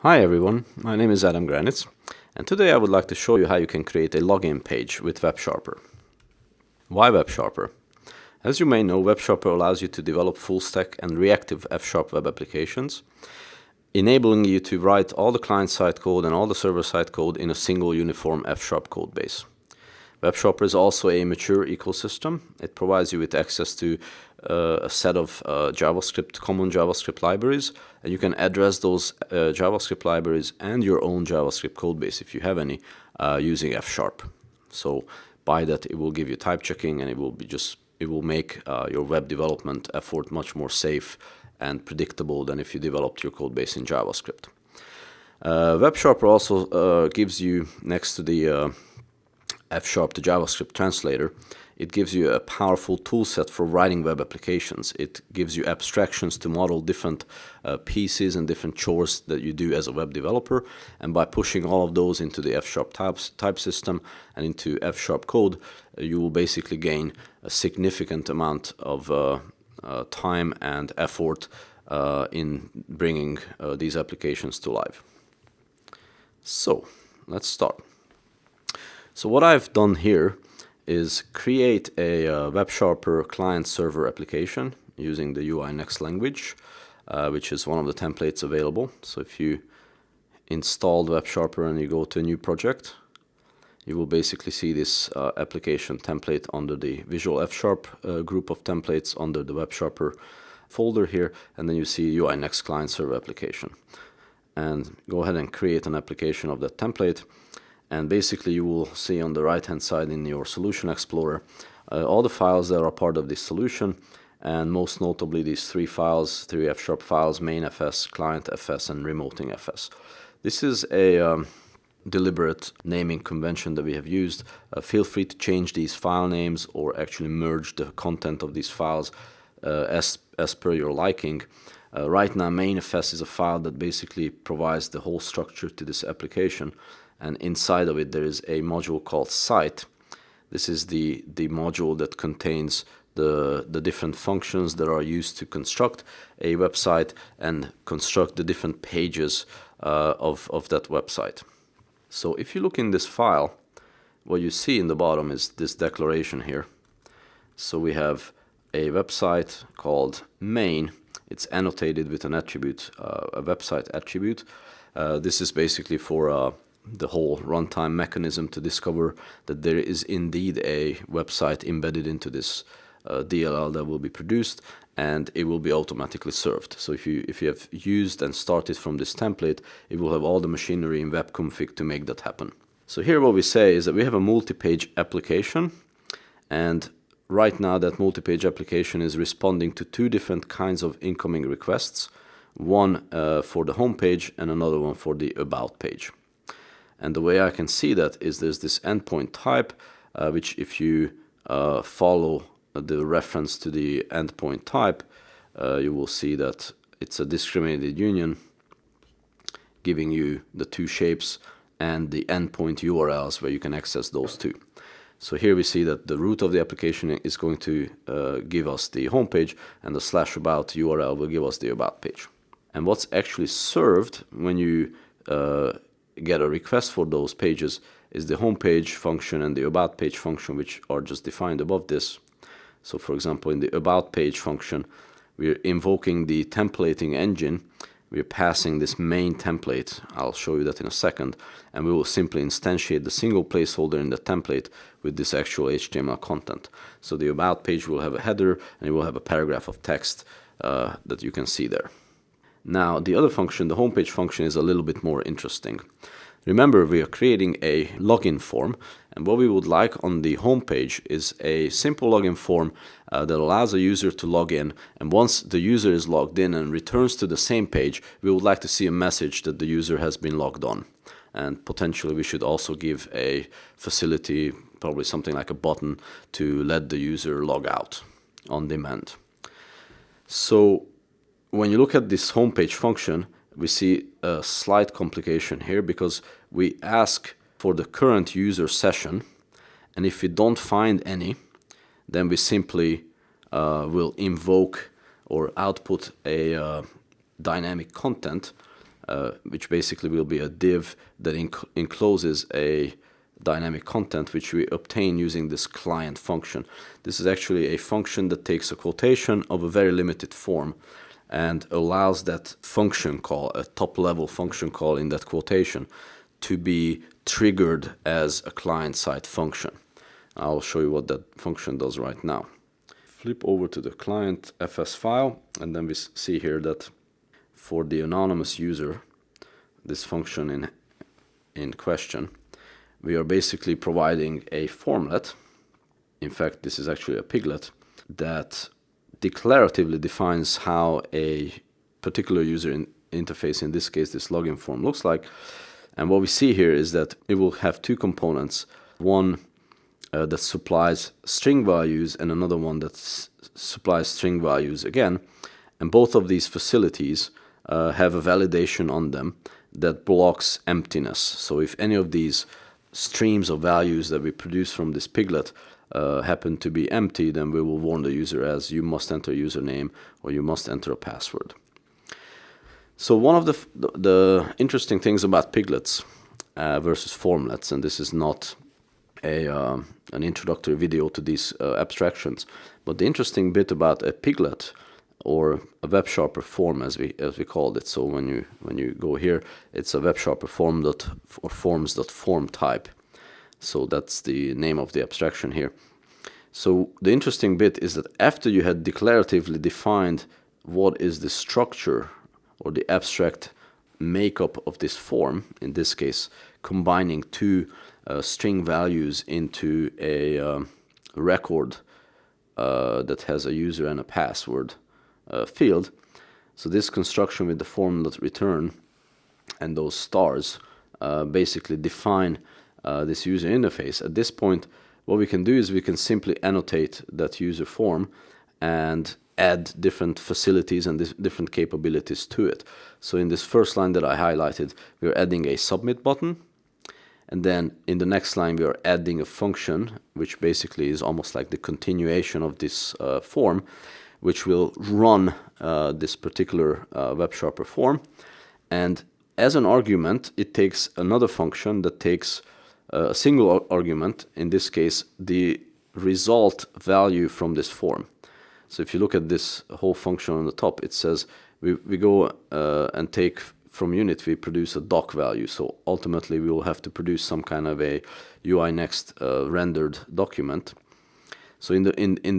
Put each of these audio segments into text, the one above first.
Hi everyone, my name is Granicz, and today I would like to show you how you can create a login page with Websharper. Why Websharper? As you may know, Websharper allows you to develop full-stack and reactive F# web applications, enabling you to write all the client-side code and all the server-side code in a single uniform F# code base. Websharper is also a mature ecosystem. It provides you with access to a set of common JavaScript libraries, and you can address those JavaScript libraries and your own JavaScript codebase if you have any using F#. So by that, it will give you type checking, and it will make your web development effort much more safe and predictable than if you developed your codebase in JavaScript. Websharper also gives you, next to the F# to JavaScript translator, it gives you a powerful toolset for writing web applications. It gives you abstractions to model different pieces and different chores that you do as a web developer, and by pushing all of those into the F# type system and into F# code, you will basically gain a significant amount of time and effort in bringing these applications to life. So let's start. So what I've done here is create a Websharper client-server application using the UI Next language, which is one of the templates available. So if you install Websharper and you go to a new project, you will basically see this application template under the Visual F# group of templates under the Websharper folder here, and then you see UI Next client-server application. And go ahead and create an application of that template. And basically you will see on the right hand side in your Solution Explorer all the files that are part of this solution, and most notably these three F# files, main.fs, client.fs, and remoting.fs. This is a deliberate naming convention that we have used. Feel free to change these file names or actually merge the content of these files as per your liking. Right now main.fs is a file that basically provides the whole structure to this application. And inside of it there is a module called site. This is the module that contains the different functions that are used to construct a website and construct the different pages of that website. So if you look in this file, what you see in the bottom is this declaration here. So we have a website called main. It's annotated with an attribute, a website attribute. This is basically for the whole runtime mechanism to discover that there is indeed a website embedded into this DLL that will be produced, and it will be automatically served. So if you have used and started from this template, it will have all the machinery in webconfig to make that happen. So here what we say is that we have a multi-page application, and right now that multi-page application is responding to two different kinds of incoming requests, one for the home page and another one for the about page. And the way I can see that is there's this endpoint type, which if you follow the reference to the endpoint type, you will see that it's a discriminated union, giving you the two shapes and the endpoint URLs where you can access those two. So here we see that the root of the application is going to give us the home page, and the /about URL will give us the about page. And what's actually served when you get a request for those pages is the home page function and the about page function, which are just defined above this. So for example, in the about page function, we're invoking the templating engine. We're passing this main template. I'll show you that in a second. And we will simply instantiate the single placeholder in the template with this actual HTML content. So the about page will have a header, and it will have a paragraph of text that you can see there. Now, the other function, the homepage function, is a little bit more interesting. Remember, we are creating a login form, and what we would like on the homepage is a simple login form that allows a user to log in, and once the user is logged in and returns to the same page, we would like to see a message that the user has been logged on. And potentially we should also give a facility, probably something like a button, to let the user log out on demand. So when you look at this homepage function, we see a slight complication here because we ask for the current user session, and if we don't find any, then we simply will invoke or output a dynamic content which basically will be a div that encloses a dynamic content which we obtain using this client function. This is actually a function that takes a quotation of a very limited form and allows that function call, a top-level function call in that quotation, to be triggered as a client-side function. I'll show you what that function does right now. Flip over to the client FS file, and then we see here that for the anonymous user, this function in question, we are basically providing a formlet. In fact, this is actually a piglet that declaratively defines how a particular user interface, in this case this login form, looks like. And what we see here is that it will have two components, one that supplies string values and another one that supplies string values again. And both of these facilities have a validation on them that blocks emptiness. So if any of these streams of values that we produce from this piglet happen to be empty, then we will warn the user as you must enter a username or you must enter a password. So one of the interesting things about piglets versus formlets, and this is not an introductory video to these abstractions, but the interesting bit about a piglet or a Websharper form, as we called it. So when you go here, it's a Websharper forms.form type. So that's the name of the abstraction here. So the interesting bit is that after you had declaratively defined what is the structure or the abstract makeup of this form, in this case combining two string values into a record that has a user and a password field. So this construction with the form.return and those stars basically define this user interface. At this point, what we can do is we can simply annotate that user form and add different facilities and different capabilities to it. So in this first line that I highlighted, we're adding a submit button. And then in the next line, we are adding a function, which basically is almost like the continuation of this form, which will run this particular Websharper form. And as an argument, it takes another function that takes a single argument, in this case, the result value from this form. So if you look at this whole function on the top, it says we go and take from unit, we produce a doc value. So ultimately, we will have to produce some kind of a UI next rendered document. So in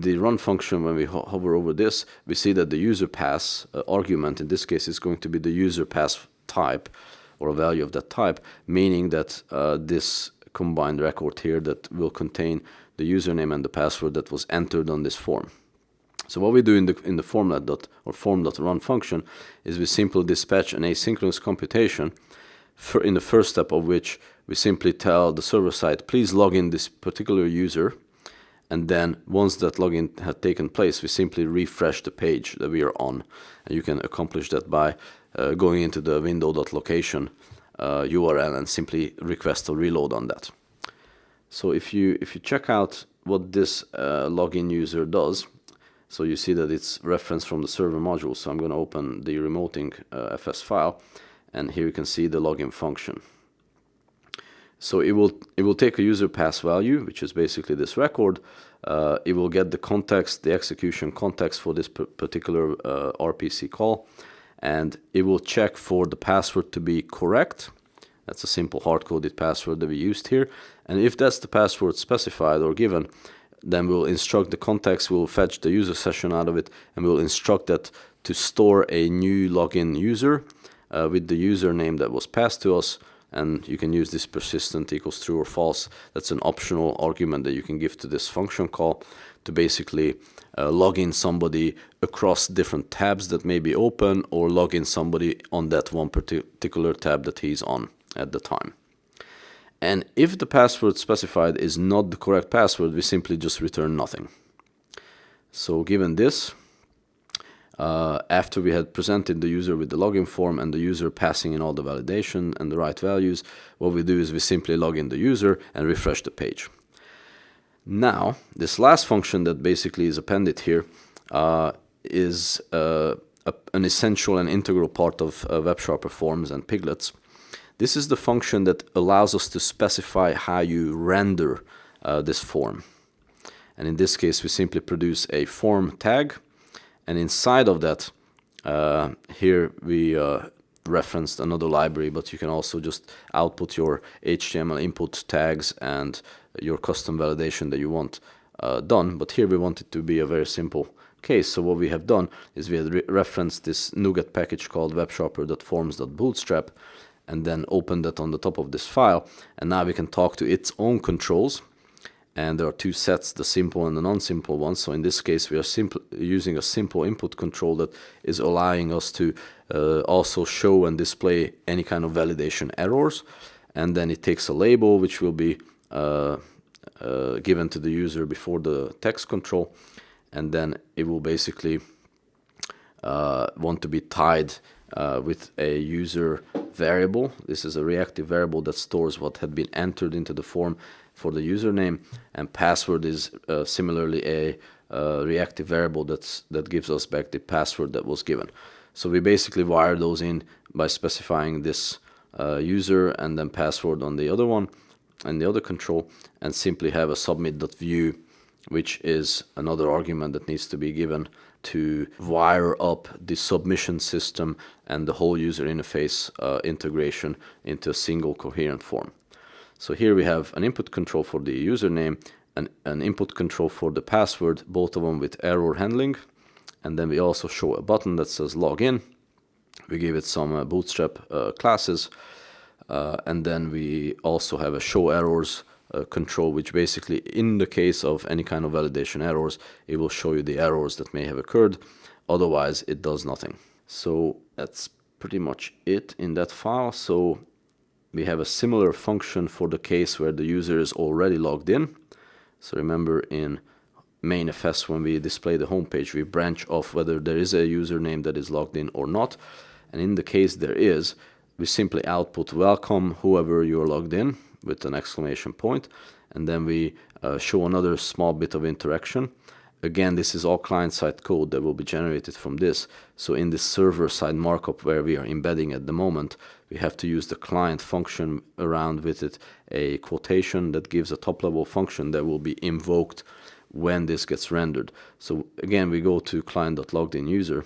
the run function, when we hover over this, we see that the user pass argument, in this case, is going to be the user pass type or a value of that type, meaning that this combined record here that will contain the username and the password that was entered on this form. So what we do in the form.run function is we simply dispatch an asynchronous computation in the first step of which we simply tell the server side, please log in this particular user. And then once that login had taken place, we simply refresh the page that we are on. And you can accomplish that by going into the window.location URL and simply request a reload on that. So if you check out what this login user does, so you see that it's referenced from the server module. So I'm going to open the remoting FS file, and here you can see the login function. So it will take a user pass value, which is basically this record. It will get the context, the execution context for this particular RPC call, and it will check for the password to be correct. That's a simple hard-coded password that we used here. And if that's the password specified or given, then we'll instruct the context, we'll fetch the user session out of it, and we'll instruct that to store a new login user with the username that was passed to us. And you can use this persistent equals true or false. That's an optional argument that you can give to this function call to basically log in somebody across different tabs that may be open, or log in somebody on that one particular tab that he's on at the time. And if the password specified is not the correct password, we simply just return nothing. So given this, after we had presented the user with the login form and the user passing in all the validation and the right values, what we do is we simply log in the user and refresh the page. Now, this last function that basically is appended here is a an essential and integral part of Websharper forms and piglets. This is the function that allows us to specify how you render this form. And in this case, we simply produce a form tag, and inside of that, here we referenced another library, but you can also just output your HTML input tags and your custom validation that you want done. But here we want it to be a very simple case. So what we have done is we have referenced this NuGet package called websharper.forms.bootstrap, and then opened that on the top of this file. And now we can talk to its own controls. And there are two sets, the simple and the non-simple one. So in this case, we are using a simple input control that is allowing us to also show and display any kind of validation errors. And then it takes a label, which will be given to the user before the text control. And then it will basically want to be tied with a user variable. This is a reactive variable that stores what had been entered into the form for the username, and password is similarly a reactive variable that gives us back the password that was given. So we basically wire those in by specifying this user and then password on the other one and the other control, and simply have a submit.view, which is another argument that needs to be given to wire up the submission system and the whole user interface integration into a single coherent form. So here we have an input control for the username, an input control for the password, both of them with error handling. And then we also show a button that says login. We give it some bootstrap classes. And then we also have a show errors control, which basically, in the case of any kind of validation errors, it will show you the errors that may have occurred. Otherwise, it does nothing. So that's pretty much it in that file. So we have a similar function for the case where the user is already logged in. So remember, in main.fs, when we display the home page, we branch off whether there is a username that is logged in or not. And in the case there is, we simply output welcome whoever you are logged in with an exclamation point, and then we show another small bit of interaction. Again, this is all client-side code that will be generated from this. So in this server-side markup where we are embedding at the moment, we have to use the client function around with it, a quotation that gives a top-level function that will be invoked when this gets rendered. So again, we go to client.loggedInUser,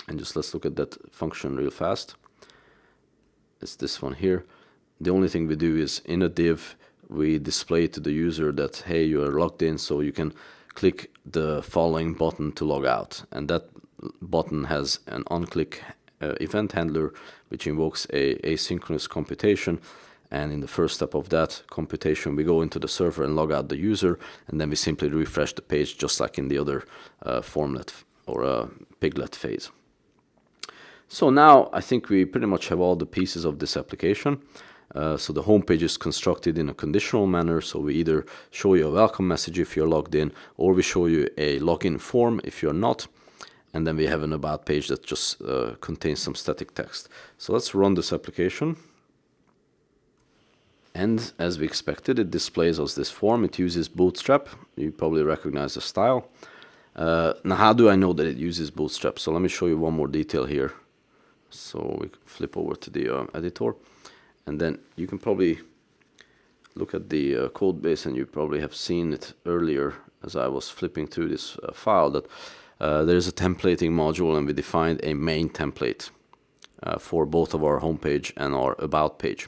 and just let's look at that function real fast. It's this one here. The only thing we do is in a div, we display to the user that, hey, you are logged in, so you can click the following button to log out. And that button has an onClick event handler, which invokes a asynchronous computation. And in the first step of that computation, we go into the server and log out the user, and then we simply refresh the page just like in the other formlet or piglet phase. So now I think we pretty much have all the pieces of this application. So the home page is constructed in a conditional manner. So we either show you a welcome message if you're logged in, or we show you a login form if you're not. And then we have an about page that just contains some static text. So let's run this application. And as we expected, it displays us this form. It uses Bootstrap. You probably recognize the style. Now, how do I know that it uses Bootstrap? So let me show you one more detail here. So we flip over to the editor. And then you can probably look at the code base, and you probably have seen it earlier as I was flipping through this file, that there's a templating module, and we defined a main template for both of our homepage and our about page.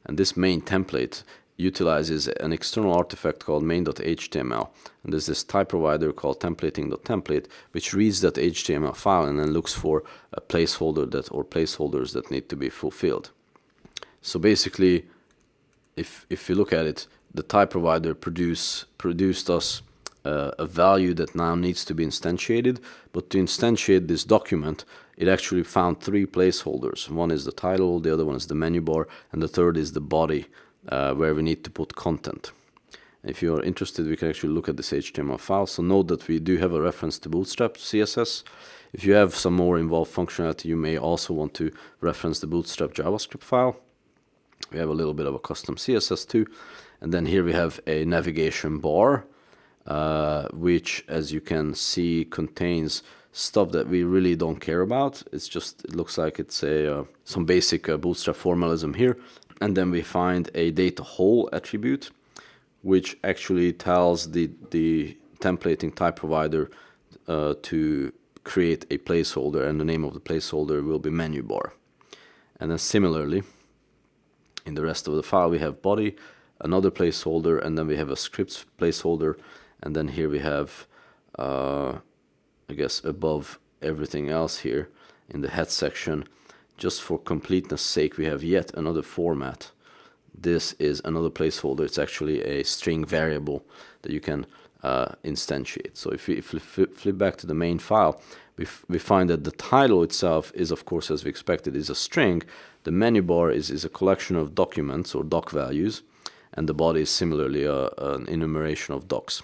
And this main template utilizes an external artifact called main.html. And there's this type provider called templating.template, which reads that HTML file and then looks for a placeholder or placeholders that need to be fulfilled. So basically, if you look at it, the type provider produced us a value that now needs to be instantiated. But to instantiate this document, it actually found three placeholders. One is the title, the other one is the menu bar, and the third is the body, where we need to put content. If you are interested, we can actually look at this HTML file. So note that we do have a reference to Bootstrap CSS. If you have some more involved functionality, you may also want to reference the Bootstrap JavaScript file. We have a little bit of a custom CSS too. And then here we have a navigation bar, which, as you can see, contains stuff that we really don't care about. It's just, it looks like it's a some basic Bootstrap formalism here. And then we find a data hole attribute, which actually tells the templating type provider to create a placeholder, and the name of the placeholder will be menu bar. And then similarly, in the rest of the file, we have body, another placeholder, and then we have a scripts placeholder, and then here we have, I guess, above everything else here in the head section, just for completeness sake, we have yet another format. This is another placeholder. It's actually a string variable that you can instantiate. So if we flip back to the main file, we find that the title itself is, of course, as we expected, is a string. The menu bar is a collection of documents or doc values, and the body is similarly an enumeration of docs.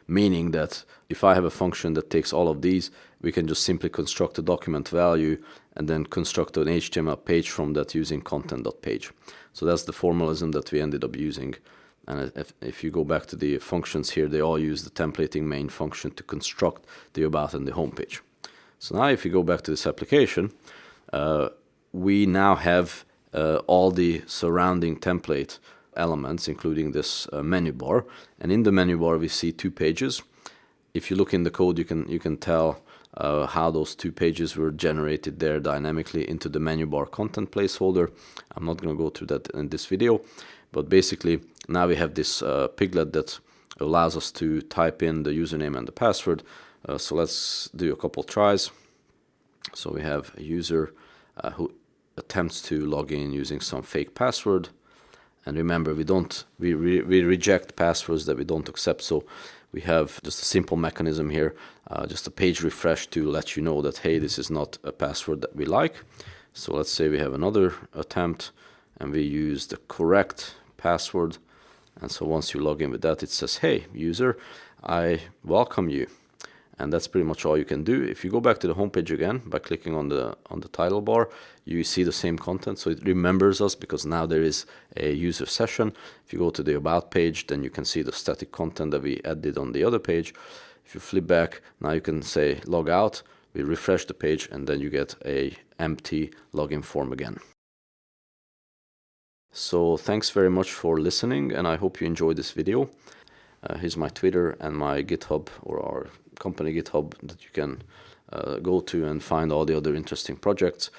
Meaning that if I have a function that takes all of these, we can just simply construct a document value and then construct an HTML page from that using content.page. So that's the formalism that we ended up using. And if you go back to the functions here, they all use the templating main function to construct the about and the home page. So now if you go back to this application, we now have all the surrounding template elements, including this menu bar. And in the menu bar, we see two pages. If you look in the code, you can tell how those two pages were generated there dynamically into the menu bar content placeholder. I'm not going to go through that in this video, but basically now we have this piglet that allows us to type in the username and the password. So let's do a couple tries. So we have a user who attempts to log in using some fake password. And remember, we reject passwords that we don't accept. So we have just a simple mechanism here, just a page refresh to let you know that, hey, this is not a password that we like. So let's say we have another attempt and we use the correct password. And so once you log in with that, it says, hey, user, I welcome you. And that's pretty much all you can do. If you go back to the home page again by clicking on the title bar, you see the same content. So it remembers us because now there is a user session. If you go to the about page, then you can see the static content that we added on the other page. If you flip back, now you can say log out. We refresh the page, and then you get a empty login form again. So thanks very much for listening, and I hope you enjoyed this video. Here's my Twitter and my GitHub, or our company GitHub, that you can go to and find all the other interesting projects.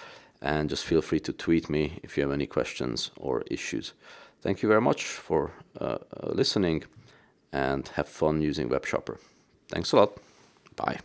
And just feel free to tweet me if you have any questions or issues. Thank you very much for listening, and have fun using Websharper. Thanks a lot. Bye.